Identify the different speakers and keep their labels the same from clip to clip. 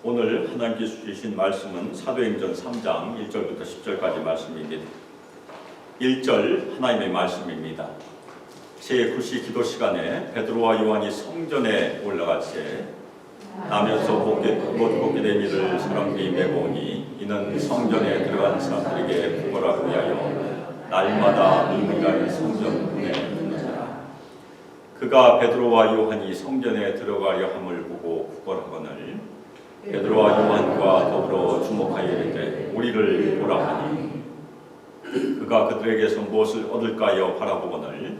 Speaker 1: 오늘 하나님께서 주신 말씀은 사도행전 3장 1절부터 10절까지 말씀입니다. 1절 하나님의 말씀입니다. 제9시 기도 시간에 베드로와 요한이 성전에 올라갈새 나면서 못 걷게 된 이를 사람들이 메고 오니 이는 성전에 들어간 사람들에게 구걸하기 위하여 날마다 의문이라는 성전 문에 있느니라. 그가 베드로와 요한이 성전에 들어가려 함을 보고 구걸하거늘 베드로와 요한과 더불어 주목하여 이르되 우리를 보라 하니 그가 그들에게서 무엇을 얻을까요 바라보거늘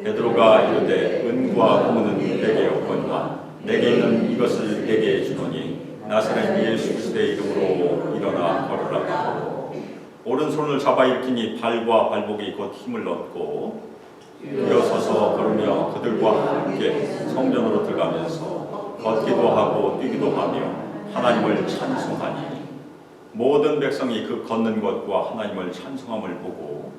Speaker 1: 베드로가 이르되 은과 금은 내게 없거니와 내게 있는 이것을 내게 주노니 나사렛 예수 그리스도의 이름으로 일어나 걸으라 하고 오른손을 잡아 일으키니 발과 발목이 곧 힘을 얻고 일어서서 걸으며 그들과 함께 성전으로 들어가면서 걷기도 하고 뛰기도 하며 하나님을 찬송하니 모든 백성이 그 걷는 것과 하나님을 찬송함을 보고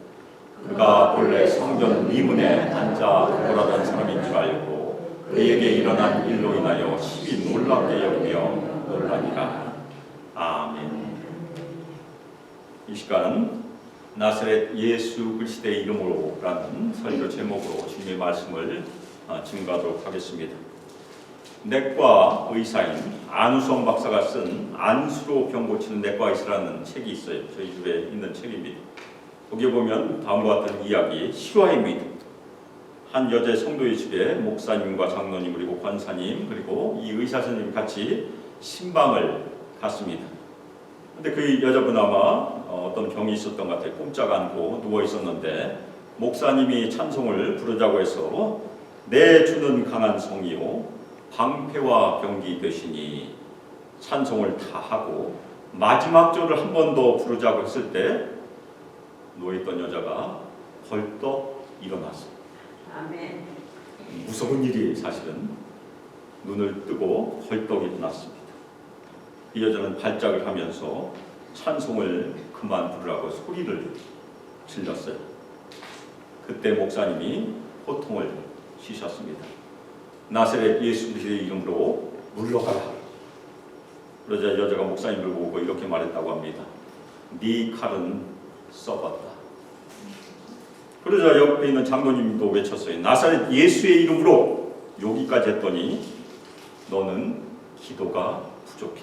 Speaker 1: 그가 본래 성전 미문에 앉아 구걸하던 사람인 줄 알고 그에게 일어난 일로 인하여 심히 놀랍게 여기며 놀라니라. 아멘. 이 시간은 나사렛 예수 그리스도의 이름으로 라는 설교 제목으로 주님의 말씀을 증거하도록 하겠습니다. 내과 의사인 안우성 박사가 쓴 안수로 병 고치는 내과 의사라는 책이 있어요. 저희 집에 있는 책입니다. 거기에 보면 다음과 같은 이야기, 실화입니다. 한 여자 성도의 집에 목사님과 장로님 그리고 권사님 그리고 이 의사 선생님 같이 신방을 갔습니다. 근데 그 여자분 아마 어떤 병이 있었던 것 같아요. 꼼짝 않고 누워 있었는데 목사님이 찬송을 부르자고 해서 내 주는 강한 성이요 방패와 병기 되시니 찬송을 다 하고 마지막 절을 한 번 더 부르자고 했을 때 누워있던 여자가 벌떡 일어났어요.
Speaker 2: 아멘.
Speaker 1: 무서운 일이 사실은 눈을 뜨고 벌떡 일어났습니다. 이 여자는 발작을 하면서 찬송을 그만 부르라고 소리를 질렀어요. 그때 목사님이 호통을 치셨습니다. 나사렛 예수 그리스도의 이름으로 물러가라. 그러자 여자가 목사님을 보고 이렇게 말했다고 합니다. 네 칼은 썩었다. 그러자 옆에 있는 장로님도 외쳤어요. 나사렛 예수의 이름으로 여기까지 했더니 너는 기도가 부족해.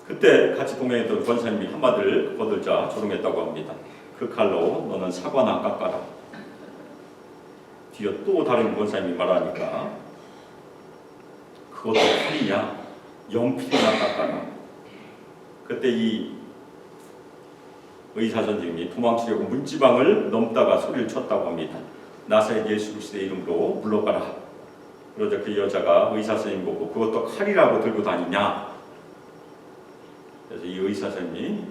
Speaker 1: 그때 같이 동행했던 권사님이 한마디를 거들자 조롱했다고 합니다. 그 칼로 너는 사과나 깎아라. 뒤에 또 다른 권사님이 말하니까 그것도 칼이냐? 연필이나 깎아라. 그때 이 의사 선생님이 도망치려고 문지방을 넘다가 소리를 쳤다고 합니다. 나사렛 예수 그리스도의 이름으로 물러가라. 그러자 그 여자가 의사 선생님 보고 그것도 칼이라고 들고 다니냐? 그래서 이 의사 선생님이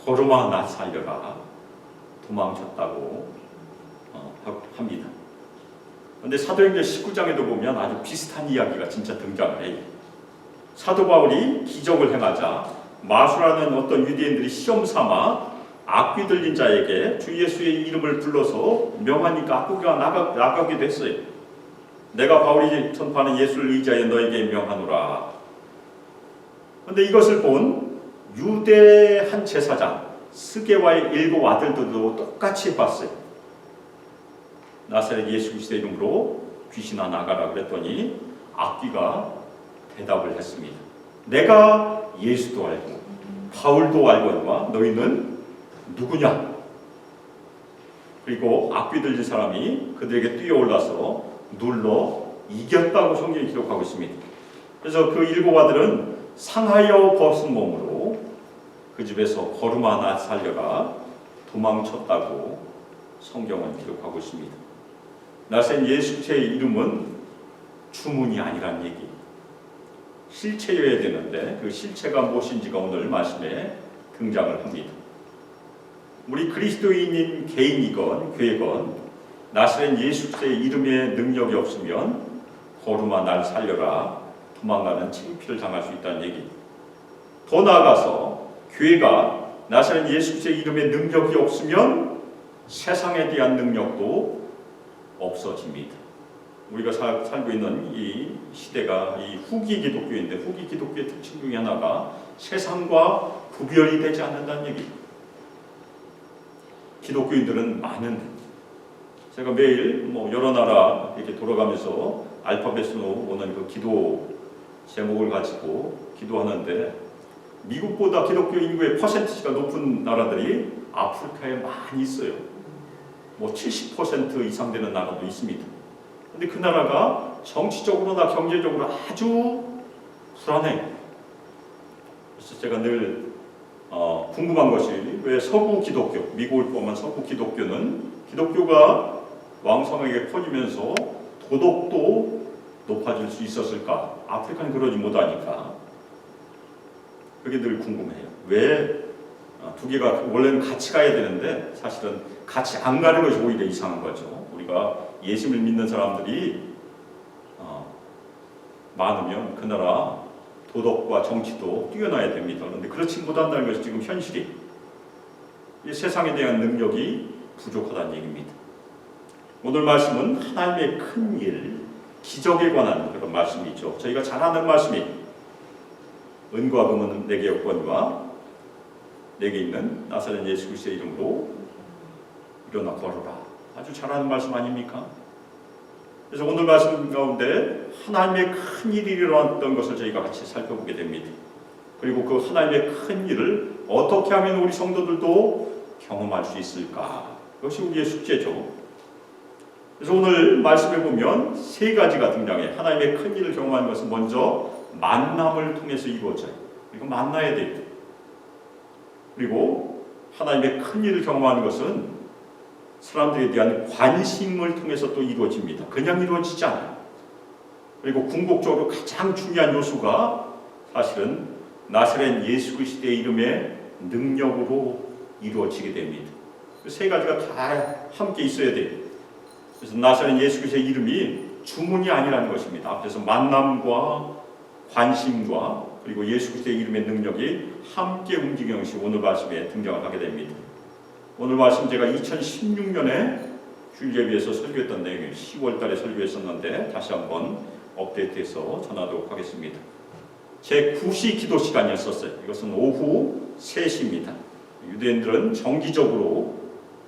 Speaker 1: 걸어와 나 살려라. 도망쳤다고 합니다. 그런데 사도행전 19장에도 보면 아주 비슷한 이야기가 진짜 등장을 해요. 사도 바울이 기적을 행하자 마수라는 어떤 유대인들이 시험 삼아 악귀 들린 자에게 주 예수의 이름을 불러서 명하니까 악귀가 나가기도 했어요. 내가 바울이 전파하는 예수를 의지하여 너에게 명하노라. 그런데 이것을 본 유대 한 제사장 스게와의 7 아들들도 똑같이 봤어요. 나사렛 예수 그리스도의 이름으로 귀신아 나가라 그랬더니 악귀가 대답을 했습니다. 내가 예수도 알고 바울도 알거니와 너희는 누구냐? 그리고 악귀 들린 사람이 그들에게 뛰어올라서 눌러 이겼다고 성경이 기록하고 있습니다. 그래서 그 7 아들은 상하여 벗은 몸으로 그 집에서 걸음아 나 살려라 도망쳤다고 성경은 기록하고 있습니다. 나사렛 예수 그리스도의 이름은 주문이 아니란 얘기. 실체여야 되는데 그 실체가 무엇인지가 오늘 말씀에 등장을 합니다. 우리 그리스도인인 개인이건 교회건 나사렛 예수 그리스도의 이름에 능력이 없으면 걸음아 날 살려라 도망가는 창피를 당할 수 있다는 얘기. 더 나아가서 교회가 나사렛 예수 그리스도의 이름에 능력이 없으면 세상에 대한 능력도 없어집니다. 우리가 살고 있는 이 시대가 이 후기 기독교인데, 후기 기독교의 특징 중에 하나가 세상과 구별이 되지 않는다는 얘기입니다. 기독교인들은 많은데, 제가 매일 여러 나라 이렇게 돌아가면서 알파벳으로 오는 그 기도 제목을 가지고 기도하는데, 미국보다 기독교 인구의 퍼센티지가 높은 나라들이 아프리카에 많이 있어요. 70% 이상 되는 나라도 있습니다. 근데 그 나라가 정치적으로나 경제적으로 아주 불안해요. 그래서 제가 늘 궁금한 것이, 왜 서구 기독교, 미국을 보면 서구 기독교는 기독교가 왕성하게 퍼지면서 도덕도 높아질 수 있었을까? 아프리카는 그러지 못하니까. 그게 늘 궁금해요. 왜 두 개가 원래는 같이 가야 되는데 사실은 같이 안 가는 것이 오히려 이상한 거죠. 우리가 예수를 믿는 사람들이 많으면 그 나라 도덕과 정치도 뛰어나야 됩니다. 그런데 그렇지 못한다는 것이 지금 현실이, 이 세상에 대한 능력이 부족하다는 얘기입니다. 오늘 말씀은 하나님의 큰 일, 기적에 관한 그런 말씀이죠. 저희가 잘 아는 말씀이, 은과 금은 내게 없거니와 내게 있는 나사렛 예수 그리스도의 이름으로 일어나 걸어라. 아주 잘 아는 말씀 아닙니까? 그래서 오늘 말씀 가운데 하나님의 큰 일이 일어났던 것을 저희가 같이 살펴보게 됩니다. 그리고 그 하나님의 큰 일을 어떻게 하면 우리 성도들도 경험할 수 있을까? 그것이 우리의 숙제죠. 그래서 오늘 말씀에 보면 세 가지가 등장해요. 하나님의 큰 일을 경험하는 것은 먼저 만남을 통해서 이루어져요. 그리고 만나야 돼요. 그리고 하나님의 큰 일을 경험하는 것은 사람들에 대한 관심을 통해서 또 이루어집니다. 그냥 이루어지지 않아요. 그리고 궁극적으로 가장 중요한 요소가 사실은 나사렛 예수 그리스도의 이름의 능력으로 이루어지게 됩니다. 세 가지가 다 함께 있어야 돼요. 그래서 나사렛 예수 그리스도의 이름이 주문이 아니라는 것입니다. 앞에서 만남과 관심과 그리고 예수 그리스도의 이름의 능력이 함께 움직이는 것이 오늘 말씀에 등장을 하게 됩니다. 오늘 말씀 제가 2016년에 주일예배에서 설교했던 내용이에요. 10월 달에 설교했었는데 다시 한번 업데이트해서 전하도록 하겠습니다. 제 9시 기도 시간이었었어요. 이것은 오후 3시입니다. 유대인들은 정기적으로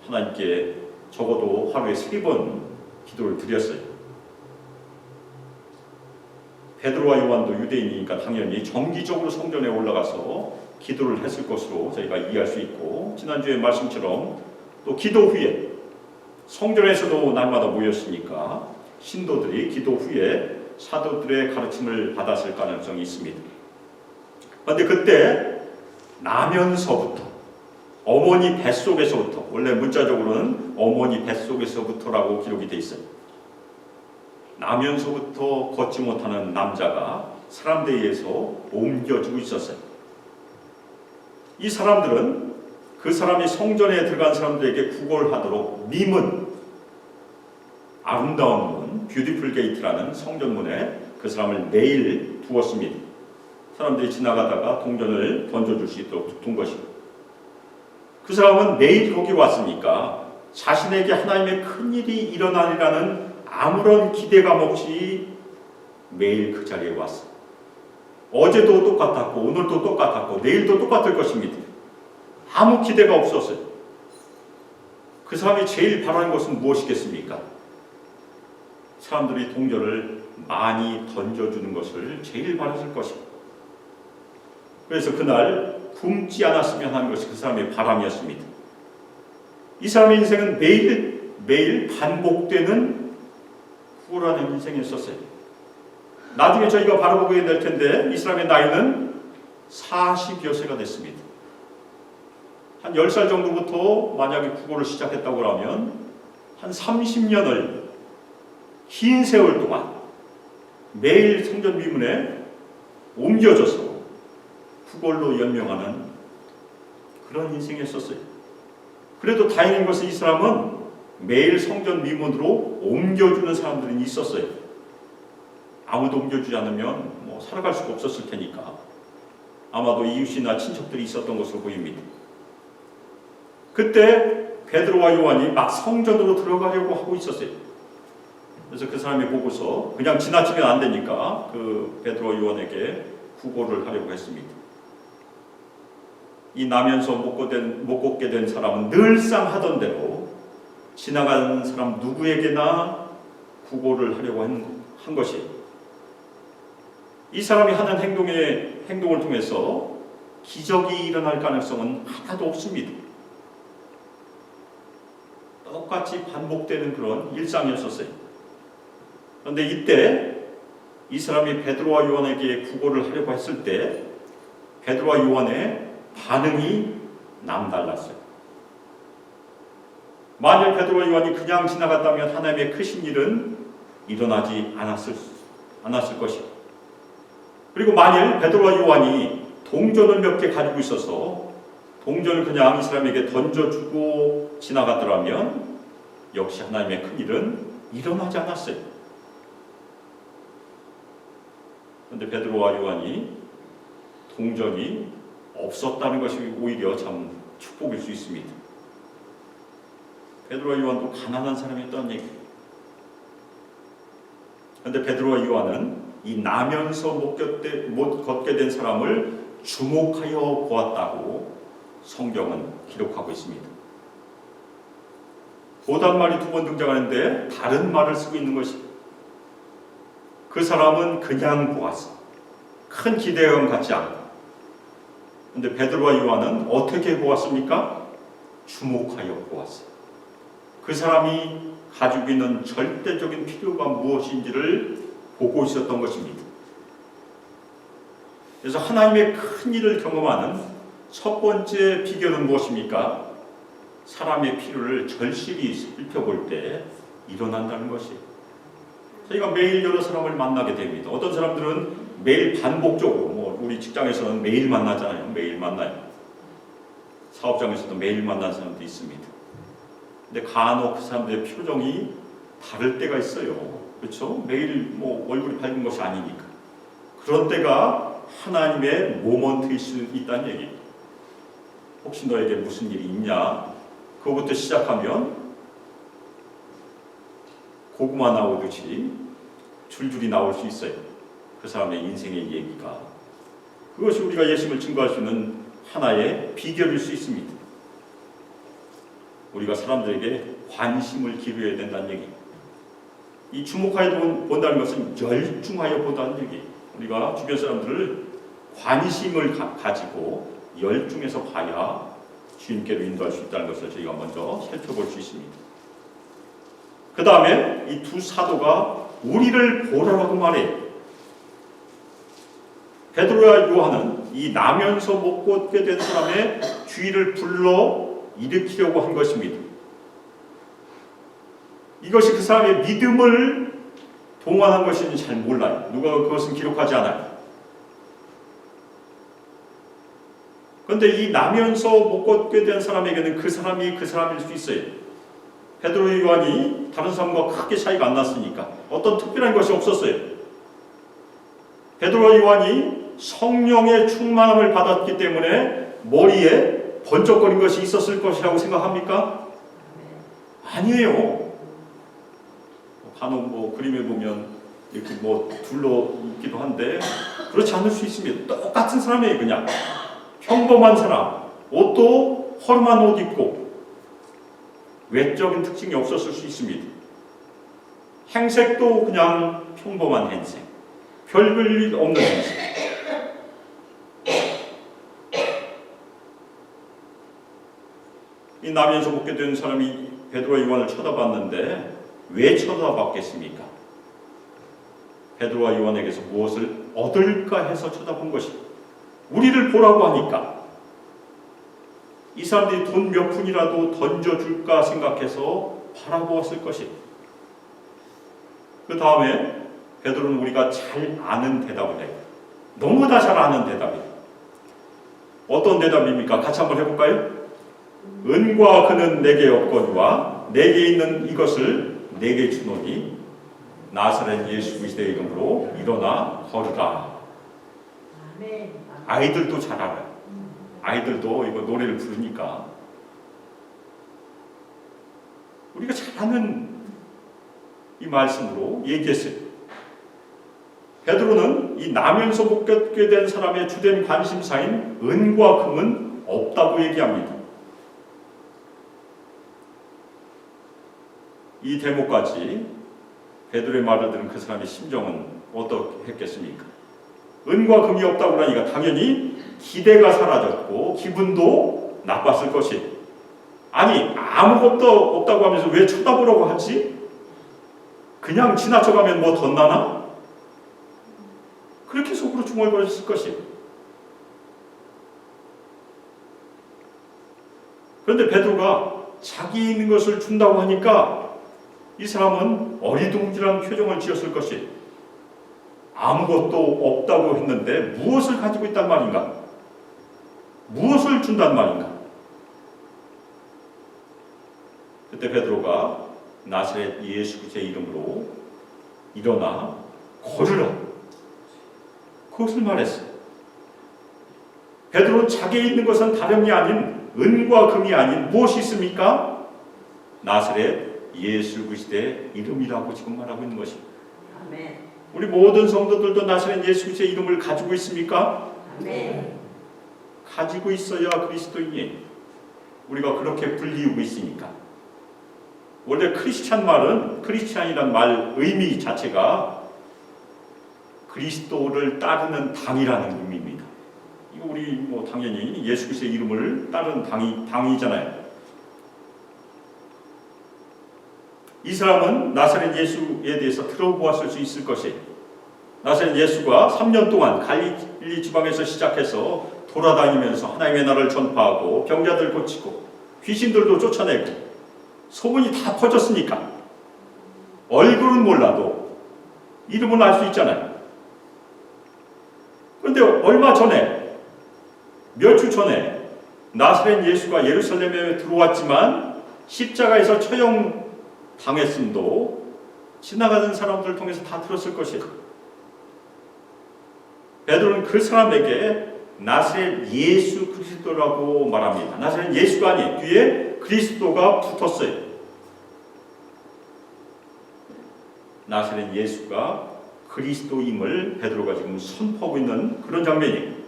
Speaker 1: 하나님께 적어도 하루에 3번 기도를 드렸어요. 베드로와 요한도 유대인이니까 당연히 정기적으로 성전에 올라가서 기도를 했을 것으로 저희가 이해할 수 있고, 지난주에 말씀처럼 또 기도 후에 성전에서도 날마다 모였으니까 신도들이 기도 후에 사도들의 가르침을 받았을 가능성이 있습니다. 그런데 그때 나면서부터, 어머니 뱃속에서부터, 원래 문자적으로는 어머니 뱃속에서부터라고 기록이 되어 있어요. 나면서부터 걷지 못하는 남자가 사람들에 의해서 옮겨지고 있었어요. 이 사람들은 그 사람이 성전에 들어간 사람들에게 구걸하도록 미문, 아름다운 문, 뷰티풀 게이트라는 성전문에 그 사람을 매일 두었습니다. 사람들이 지나가다가 동전을 던져줄 수 있도록 둔 것이고, 그 사람은 매일 거기 왔으니까 자신에게 하나님의 큰 일이 일어나리라는 아무런 기대감 없이 매일 그 자리에 왔어요. 어제도 똑같았고 오늘도 똑같았고 내일도 똑같을 것입니다. 아무 기대가 없었어요. 그 사람이 제일 바라는 것은 무엇이겠습니까? 사람들이 동전을 많이 던져주는 것을 제일 바랐을 것입니다. 그래서 그날 굶지 않았으면 하는 것이 그 사람의 바람이었습니다. 이 사람의 인생은 매일 반복되는 구걸하는 인생이었어요. 나중에 저희가 바라보게 될 텐데 이 사람의 나이는 40여 세가 됐습니다. 한 10살 정도부터 만약에 구걸을 시작했다고 하면 한 30년을 긴 세월 동안 매일 성전 미문에 옮겨져서 구걸로 연명하는 그런 인생이었어요. 그래도 다행인 것은 이 사람은 매일 성전 미문으로 옮겨주는 사람들이 있었어요. 아무도 옮겨주지 않으면 살아갈 수가 없었을 테니까 아마도 이웃이나 친척들이 있었던 것으로 보입니다. 그때 베드로와 요한이 막 성전으로 들어가려고 하고 있었어요. 그래서 그 사람이 보고서 그냥 지나치면 안 되니까 그 베드로 요한에게 구걸을 하려고 했습니다. 이 나면서 못 걷게 된 사람은 늘상 하던 대로 지나가는 사람 누구에게나 구걸을 하려고 한 것이, 이 사람이 하는 행동을 통해서 기적이 일어날 가능성은 하나도 없습니다. 똑같이 반복되는 그런 일상이었었어요. 그런데 이때 이 사람이 베드로와 요한에게 구걸을 하려고 했을 때 베드로와 요한의 반응이 남달랐어요. 만일 베드로와 요한이 그냥 지나갔다면 하나님의 크신 일은 일어나지 않았을 것이고, 그리고 만일 베드로와 요한이 동전을 몇 개 가지고 있어서 동전을 그냥 이 사람에게 던져주고 지나갔더라면 역시 하나님의 큰 일은 일어나지 않았어요. 그런데 베드로와 요한이 동전이 없었다는 것이 오히려 참 축복일 수 있습니다. 베드로와 요한도 가난한 사람이었다는 얘기예요. 그런데 베드로와 요한은 이 나면서 못 걷게 된 사람을 주목하여 보았다고 성경은 기록하고 있습니다. 보단 말이 두 번 등장하는데 다른 말을 쓰고 있는 것이, 그 사람은 그냥 보았어. 큰 기대감 갖지 않고. 그런데 베드로와 요한은 어떻게 보았습니까? 주목하여 보았어요. 그 사람이 가지고 있는 절대적인 필요가 무엇인지를 보고 있었던 것입니다. 그래서 하나님의 큰 일을 경험하는 첫 번째 비결은 무엇입니까? 사람의 필요를 절실히 살펴볼 때 일어난다는 것이에요. 저희가 매일 여러 사람을 만나게 됩니다. 어떤 사람들은 매일 반복적으로, 우리 직장에서는 매일 만나잖아요. 매일 만나요. 사업장에서도 매일 만나는 사람도 있습니다. 근데 간혹 그 사람들의 표정이 다를 때가 있어요. 그렇죠? 매일 얼굴이 밝은 것이 아니니까. 그런 때가 하나님의 모먼트일 수 있다는 얘기예요. 혹시 너에게 무슨 일이 있냐? 그거부터 시작하면 고구마 나오듯이 줄줄이 나올 수 있어요. 그 사람의 인생의 얘기가. 그것이 우리가 예수님을 증거할 수 있는 하나의 비결일 수 있습니다. 우리가 사람들에게 관심을 기울여야 된다는 얘기. 이 주목하여 본다는 것은 열중하여 본다는 얘기. 우리가 주변 사람들을 관심을 가지고 열중해서 봐야 주님께로 인도할 수 있다는 것을 저희가 먼저 살펴볼 수 있습니다. 그 다음에 이 두 사도가 우리를 보라라고 말해요. 베드로와 요한은 이 나면서 못 걷게 된 사람의 주의를 불러 일으키려고 한 것입니다. 이것이 그 사람의 믿음을 동원한 것인지 잘 몰라요. 누가 그것은 기록하지 않아요. 그런데 이 나면서 못 걷게 된 사람에게는 그 사람이 그 사람일 수 있어요. 베드로 요한이 다른 사람과 크게 차이가 안 났으니까 어떤 특별한 것이 없었어요. 베드로 요한이 성령의 충만함을 받았기 때문에 머리에 번쩍거린 것이 있었을 것이라고 생각합니까? 아니에요. 간혹 그림에 보면 이렇게 둘러 있기도 한데 그렇지 않을 수 있습니다. 똑같은 사람이에요. 그냥 평범한 사람, 옷도 허름한 옷 입고 외적인 특징이 없었을 수 있습니다. 행색도 그냥 평범한 행색, 별볼 없는 행색. 이 나면서 못 된 사람이 베드로와 요한을 쳐다봤는데 왜 쳐다봤겠습니까? 베드로와 요한에게서 무엇을 얻을까 해서 쳐다본 것입니다. 우리를 보라고 하니까 이 사람들이 돈 몇 푼이라도 던져줄까 생각해서 바라보았을 것입니다. 그 다음에 베드로는 우리가 잘 아는 대답을 해요. 너무나 잘 아는 대답이에요. 어떤 대답입니까? 같이 한번 해볼까요? 은과 금은 내게 없거니와 내게 있는 이것을 내게 주노니 나사렛 예수 그리스도의 이름으로 일어나 걸으라. 아이들도 잘 알아요. 아이들도 이거 노래를 부르니까 우리가 잘 아는 이 말씀으로 얘기했어요. 베드로는 이 나면서 못 겪게 된 사람의 주된 관심사인 은과 금은 없다고 얘기합니다. 이 대목까지 베드로의 말을 들은 그 사람의 심정은 어떻게 했겠습니까? 은과 금이 없다고 하니까 당연히 기대가 사라졌고 기분도 나빴을 것이. 아니 아무것도 없다고 하면서 왜 쳐다보라고 하지? 그냥 지나쳐가면 뭐 덧나나? 그렇게 속으로 중얼거렸을 것이. 그런데 베드로가 자기 있는 것을 준다고 하니까 이 사람은 어리둥절한 표정을 지었을 것이. 아무것도 없다고 했는데 무엇을 가지고 있단 말인가? 무엇을 준단 말인가? 그때 베드로가 나사렛 예수 그리스도의 이름으로 일어나 걸으라. 그것을 말했어요. 베드로는 자기에 있는 것은 다름이 아닌 은과 금이 아닌 무엇이 있습니까? 나사렛 예수 그리스도의 이름이라고 지금 말하고 있는 것입니다.
Speaker 2: 아멘.
Speaker 1: 우리 모든 성도들도 나사렛 예수 그리스도의 이름을 가지고 있습니까?
Speaker 2: 아멘.
Speaker 1: 가지고 있어야 그리스도인이에요. 우리가 그렇게 불리우고 있으니까. 원래 크리스찬 말은 크리스찬이란 말 의미 자체가 그리스도를 따르는 당이라는 의미입니다. 이거 우리 뭐 당연히 예수 그리스도의 이름을 따르는 당이잖아요. 이 사람은 나사렛 예수에 대해서 들어보았을 수 있을 것이에요. 나사렛 예수가 3년 동안 갈릴리 지방에서 시작해서 돌아다니면서 하나님의 나라를 전파하고 병자들 고치고 귀신들도 쫓아내고 소문이 다 퍼졌으니까 얼굴은 몰라도 이름은 알 수 있잖아요. 그런데 얼마 전에 몇 주 전에 나사렛 예수가 예루살렘에 들어왔지만 십자가에서 처형 당했음도 지나가는 사람들을 통해서 다 들었을 것이에요. 베드로는 그 사람에게 나사렛 예수 그리스도라고 말합니다. 나사렛 예수가 아닌 뒤에 그리스도가 붙었어요. 나사렛 예수가 그리스도임을 베드로가 지금 선포하고 있는 그런 장면이에요.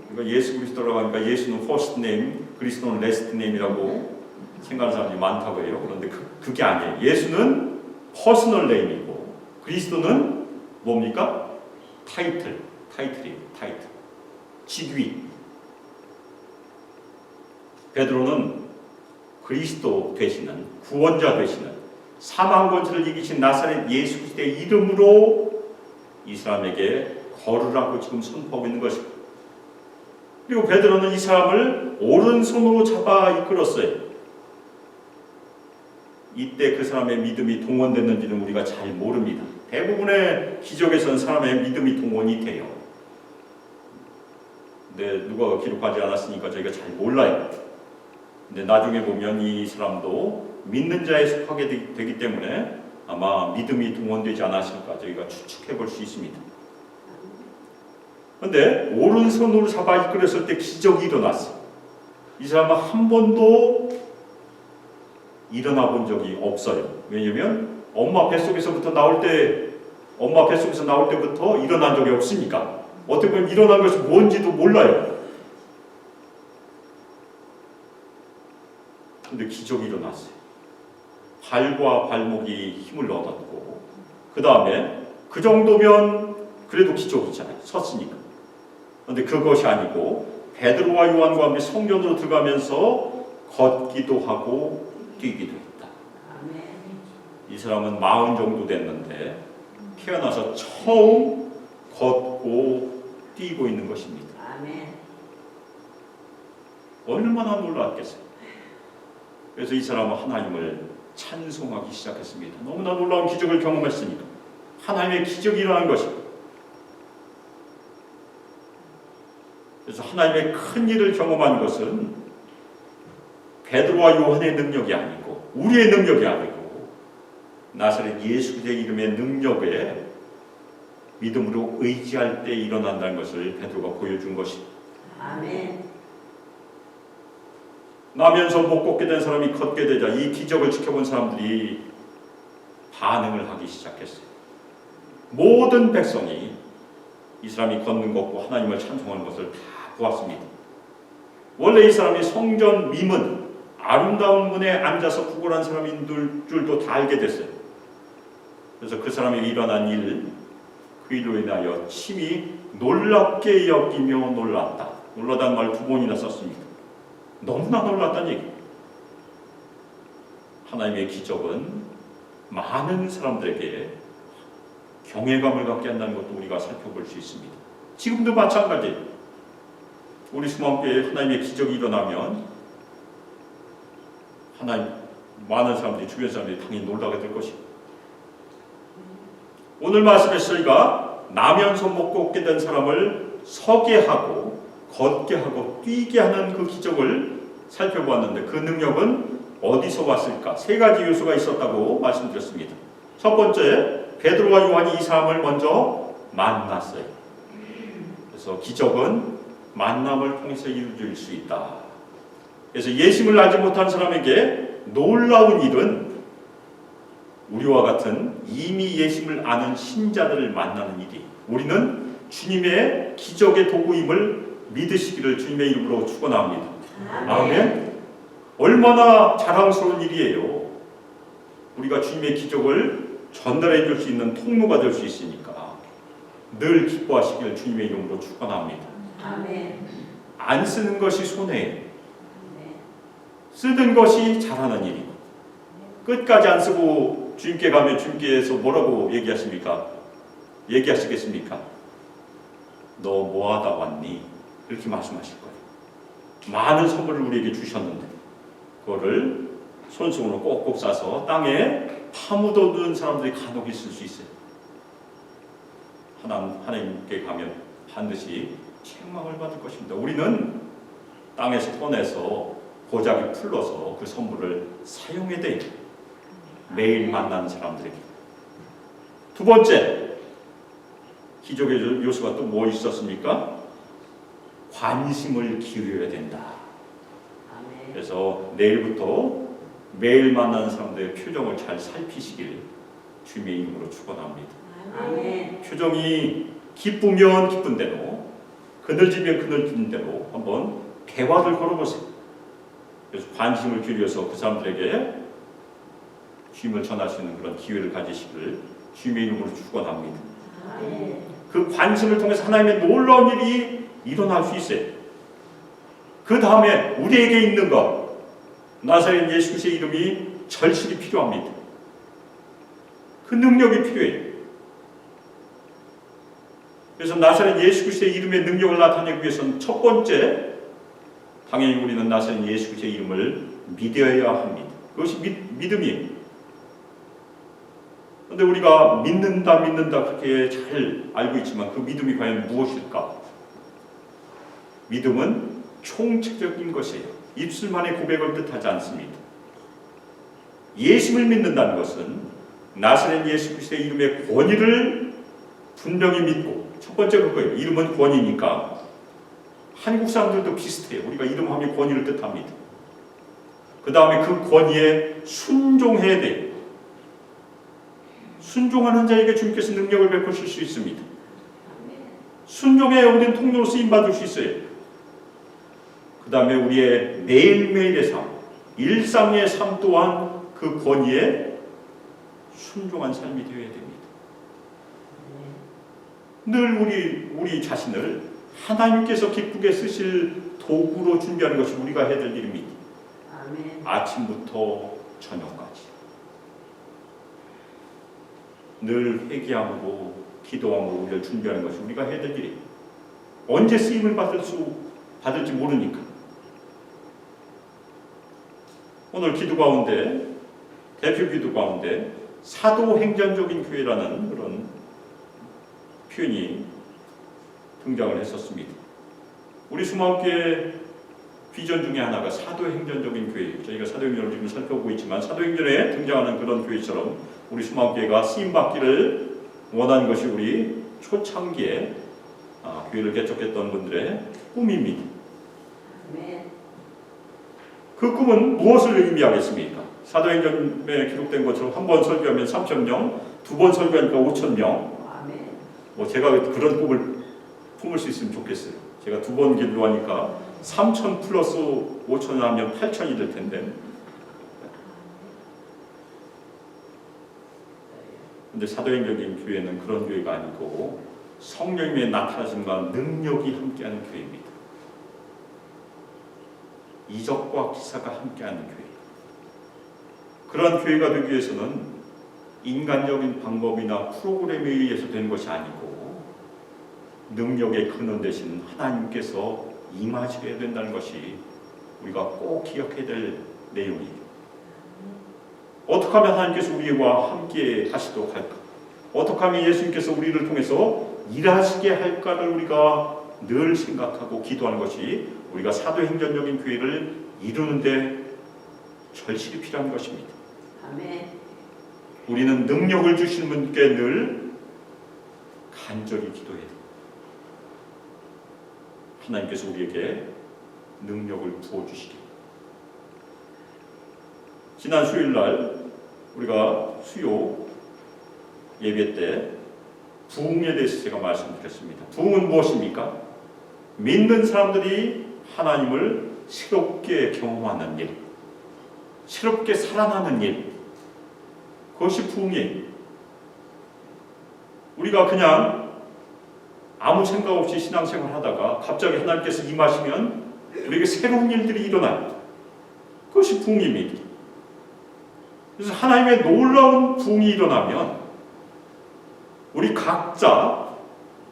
Speaker 1: 그러니까 예수 그리스도라고 하니까 예수는 first name, 그리스도는 last name이라고 생각하는 사람들이 많다고 해요. 그런데 그게 아니에요. 예수는 퍼스널 네임이고 그리스도는 뭡니까? 타이틀이에요. 타이틀. 직위. 베드로는 그리스도 되시는 구원자 되시는 사망 권세를 이기신 나사렛 예수 그리스도의 이름으로 이 사람에게 걸으라고 지금 선포하고 있는 것입니다. 그리고 베드로는 이 사람을 오른손으로 잡아 이끌었어요. 이때 그 사람의 믿음이 동원됐는지는 우리가 잘 모릅니다. 대부분의 기적에서는 사람의 믿음이 동원이 돼요. 근데 누가 기록하지 않았으니까 저희가 잘 몰라요. 근데 나중에 보면 이 사람도 믿는 자에 속하게 되기 때문에 아마 믿음이 동원되지 않았을까 저희가 추측해 볼 수 있습니다. 그런데 오른손으로 잡아 이끌었을 때 기적이 일어났어요. 이 사람은 한 번도 일어나 본 적이 없어요. 왜냐하면 엄마 뱃속에서 나올 때부터 일어난 적이 없으니까 어떻게 보면 일어난 것이 뭔지도 몰라요. 근데 기적이 일어났어요. 발과 발목이 힘을 얻었고 그 다음에 그 정도면 그래도 기적이잖아요. 섰으니까. 그런데 그것이 아니고 베드로와 요한과 함께 성전으로 들어가면서 걷기도 하고 뛰기도 했다. 이 사람은 40 정도 됐는데 태어나서 처음 걷고 뛰고 있는 것입니다. 얼마나 놀랐겠어요. 그래서 이 사람은 하나님을 찬송하기 시작했습니다. 너무나 놀라운 기적을 경험했으니까 하나님의 기적이 일어난 것입니다. 그래서 하나님의 큰 일을 경험한 것은 베드로와 요한의 능력이 아니고 우리의 능력이 아니고 나사렛 예수 그리스도의 이름의 능력에 믿음으로 의지할 때 일어난다는 것을 베드로가 보여준 것입니다.
Speaker 2: 아멘.
Speaker 1: 나면서 못 걷게 된 사람이 걷게 되자 이 기적을 지켜본 사람들이 반응을 하기 시작했어요. 모든 백성이 이 사람이 걷는 것과 하나님을 찬송하는 것을 다 보았습니다. 원래 이 사람이 성전 미문, 아름다운 문에 앉아서 구걸한 사람인 줄도 다 알게 됐어요. 그래서 그 사람이 일어난 일, 그 일로 인하여 심히 놀랍게 여기며 놀랐다. 놀라다는 말 2번이나 썼습니다. 너무나 놀랐다는 얘기. 하나님의 기적은 많은 사람들에게 경외감을 갖게 한다는 것도 우리가 살펴볼 수 있습니다. 지금도 마찬가지예요. 우리 수목교회에 하나님의 기적이 일어나면 많은 사람들이, 주변 사람들이 당연히 놀라게 될 것이고, 오늘 말씀에서 저희가 나면서 먹고 얻게 된 사람을 서게 하고 걷게 하고 뛰게 하는 그 기적을 살펴보았는데, 그 능력은 어디서 왔을까? 3가지 요소가 있었다고 말씀드렸습니다. 첫 번째, 베드로와 요한이 이 사람을 먼저 만났어요. 그래서 기적은 만남을 통해서 이루어질 수 있다. 그래서 예수님을 알지 못한 사람에게 놀라운 일은 우리와 같은 이미 예수님을 아는 신자들을 만나는 일이에요. 우리는 주님의 기적의 도구임을 믿으시기를 주님의 이름으로 축원합니다. 아멘. 얼마나 자랑스러운 일이에요. 우리가 주님의 기적을 전달해 줄 수 있는 통로가 될 수 있으니까 늘 기뻐하시길 주님의 이름으로 축원합니다.
Speaker 2: 아멘.
Speaker 1: 안 쓰는 것이 손해예요. 쓰는 것이 잘하는 일이고, 끝까지 안 쓰고 주님께 가면 주님께서 뭐라고 얘기하시겠습니까? 너 뭐하다 왔니? 이렇게 말씀하실 거예요. 많은 선물을 우리에게 주셨는데 그거를 손수건으로 꼭꼭 싸서 땅에 파묻어둔 사람들이 간혹 있을 수 있어요. 하나님께 가면 반드시 책망을 받을 것입니다. 우리는 땅에서 꺼내서 고작이 풀러서 그 선물을 사용해야 돼요. 매일 만나는 사람들에게. 2번째, 기적의 요소가 또 뭐 있었습니까? 관심을 기울여야 된다. 그래서 내일부터 매일 만나는 사람들의 표정을 잘 살피시길 주님의 이름으로 축원합니다.
Speaker 2: 아멘.
Speaker 1: 표정이 기쁘면 기쁜 대로, 그늘지면 그늘진 대로 한번 대화를 걸어보세요. 그래서 관심을 기울여서 그 사람들에게 주님을 전할 수 있는 그런 기회를 가지시길 주님의 이름으로 축원합니다.
Speaker 2: 아멘.
Speaker 1: 그 관심을 통해서 하나님의 놀라운 일이 일어날 수 있어요. 그 다음에 우리에게 있는 것, 나사렛 예수 그리스도의 이름이 절실히 필요합니다. 그 능력이 필요해요. 그래서 나사렛 예수 그리스도의 이름의 능력을 나타내기 위해서는 첫 번째, 당연히 우리는 나사렛 예수 그리스도의 이름을 믿어야 합니다. 그것이 믿음이에요. 그런데 우리가 믿는다 그렇게 잘 알고 있지만 그 믿음이 과연 무엇일까? 믿음은 총체적인 것이에요. 입술만의 고백을 뜻하지 않습니다. 예수를 믿는다는 것은 나사렛 예수 그리스도의 이름의 권위를 분명히 믿고, 첫 번째 그거예요. 이름은 권위니까. 한국 사람들도 비슷해요. 우리가 이름하면 권위를 뜻합니다. 그 다음에 그 권위에 순종해야 돼요. 순종하는 자에게 주님께서 능력을 베푸실 수 있습니다. 순종해야 우리는 통로로 쓰임받을 수 있어요. 그 다음에 우리의 매일매일의 삶, 일상의 삶 또한 그 권위에 순종한 삶이 되어야 됩니다. 늘 우리 자신을 하나님께서 기쁘게 쓰실 도구로 준비하는 것이 우리가 해야 될 일입니다.
Speaker 2: 아멘.
Speaker 1: 아침부터 저녁까지 늘 회개함으로 기도함으로 우리를 준비하는 것이 우리가 해야 될 일이에요. 언제 쓰임을 받을지 모르니까. 오늘 기도 가운데, 대표 기도 가운데 사도행전적인 교회라는 그런 표현이 등장을 했었습니다. 우리 수목교회 비전 중에 하나가 사도행전적인 교회예요. 저희가 사도행전을 지금 살펴보고 있지만 사도행전에 등장하는 그런 교회처럼 우리 수목교회가 쓰임받기를 원하는 것이 우리 초창기에 교회를 개척했던 분들의 꿈입니다.
Speaker 2: 아멘.
Speaker 1: 그 꿈은 무엇을 의미하겠습니까? 사도행전에 기록된 것처럼 한 번 설교하면 3,000명, 두 번 설교하니까 5,000명.
Speaker 2: 아멘.
Speaker 1: 제가 그런 꿈을 품을 수 있으면 좋겠어요. 제가 두 번 기도하니까 3,000 플러스 5,000 하면 8,000이 될 텐데. 근데 사도행전인 교회는 그런 교회가 아니고 성령님의 나타나심과 능력이 함께하는 교회입니다. 이적과 기사가 함께하는 교회. 그런 교회가 되기 위해서는 인간적인 방법이나 프로그램에 의해서 되는 것이 아니고 능력의 근원 되신 하나님께서 임하셔야 된다는 것이 우리가 꼭 기억해야 될 내용이에요. 어떻게 하면 하나님께서 우리와 함께 하시도록 할까? 어떻게 하면 예수님께서 우리를 통해서 일하시게 할까를 우리가 늘 생각하고 기도하는 것이 우리가 사도행전적인 교회를 이루는데 절실히 필요한 것입니다.
Speaker 2: 아멘.
Speaker 1: 우리는 능력을 주신 분께 늘 간절히 기도해야 됩니다. 하나님께서 우리에게 능력을 부어주시기. 지난 수요일날 우리가 수요 예배 때 부흥에 대해서 제가 말씀드렸습니다. 부흥은 무엇입니까? 믿는 사람들이 하나님을 새롭게 경험하는 일, 새롭게 살아나는 일, 그것이 부흥이에요. 우리가 그냥 아무 생각 없이 신앙생활 하다가 갑자기 하나님께서 임하시면 우리에게 새로운 일들이 일어나요. 그것이 부흥입니다. 그래서 하나님의 놀라운 부흥이 일어나면 우리 각자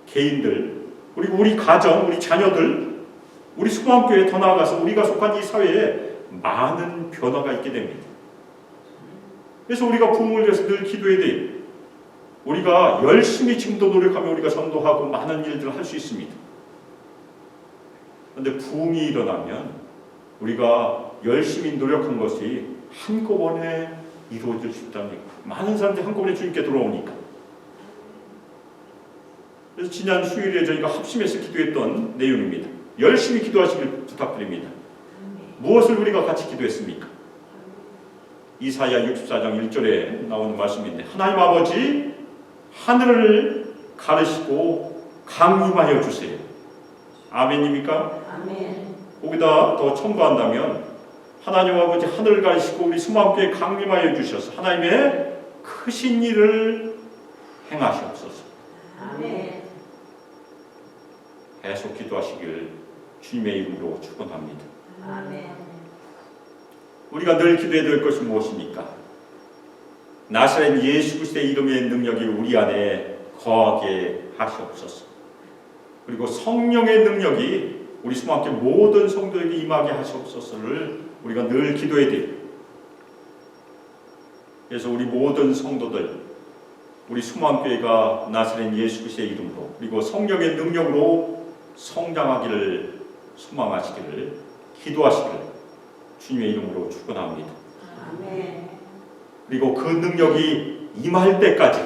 Speaker 1: 개인들, 그리고 우리 가정, 우리 자녀들, 우리 수강교회에 더 나아가서 우리가 속한 이 사회에 많은 변화가 있게 됩니다. 그래서 우리가 부흥을 위해서 늘 기도해야 돼요. 우리가 열심히 지금도 노력하면 우리가 전도하고 많은 일들을 할 수 있습니다. 그런데 부흥이 일어나면 우리가 열심히 노력한 것이 한꺼번에 이루어질 수 있다는 얘기예요. 많은 사람들이 한꺼번에 주님께 돌아오니까. 그래서 지난 수요일에 저희가 합심해서 기도했던 내용입니다. 열심히 기도하시길 부탁드립니다. 무엇을 우리가 같이 기도했습니까? 이사야 64장 1절에 나오는 말씀인데, 하나님 아버지 하늘을 가르시고 강림하여 주세요. 아멘입니까?
Speaker 2: 아멘.
Speaker 1: 거기다 더 첨부한다면, 하나님 아버지 하늘을 가르시고 우리 수마음교회 강림하여 주셔서 하나님의 크신 일을 행하시옵소서.
Speaker 2: 아멘.
Speaker 1: 계속 기도하시길 주님의 이름으로 축원합니다.
Speaker 2: 아멘.
Speaker 1: 우리가 늘 기도해야 될 것이 무엇입니까? 나사렛 예수 그리스도의 이름의 능력이 우리 안에 거하게 하시옵소서. 그리고 성령의 능력이 우리 수마교회 모든 성도에게 임하게 하시옵소서를 우리가 늘 기도해야 돼요. 그래서 우리 모든 성도들, 우리 수마교회가 나사렛 예수 그리스도의 이름으로 그리고 성령의 능력으로 성장하기를 소망하시기를, 기도하시기를 주님의 이름으로 축원합니다.
Speaker 2: 아멘.
Speaker 1: 그리고 그 능력이 임할 때까지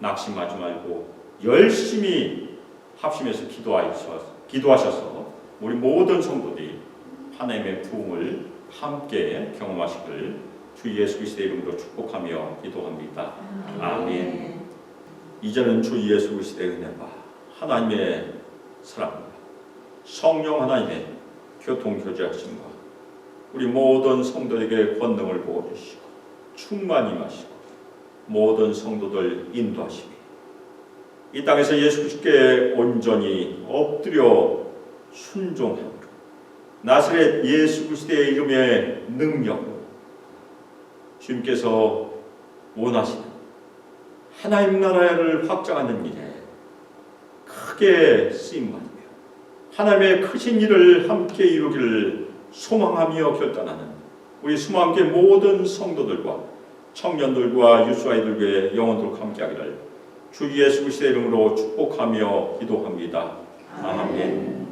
Speaker 1: 낙심하지 말고 열심히 합심해서 기도하셔서 우리 모든 성도들이 하나님의 부흥을 함께 경험하시기를 주 예수 그리스도의 이름으로 축복하며 기도합니다. 아멘. 이제는 주 예수 그리스도의 은혜와 하나님의 사랑과 성령 하나님의 교통교제하심과 우리 모든 성도에게 권능을 부어주시고 충만히 마시고 모든 성도들 인도하시며 이 땅에서 예수 그리스도께 온전히 엎드려 순종하고 나사렛 예수 그리스도의 이름의 능력으로 주님께서 원하시는 하나님 나라를 확장하는 일에 크게 쓰임받으며 하나님의 크신 일을 함께 이루기를 소망하며 결단하는 우리 수마함교회 모든 성도들과 청년들과 유수아이들과 영원토록 함께하기를 주 예수 그리스도의 이름으로 축복하며 기도합니다. 아멘.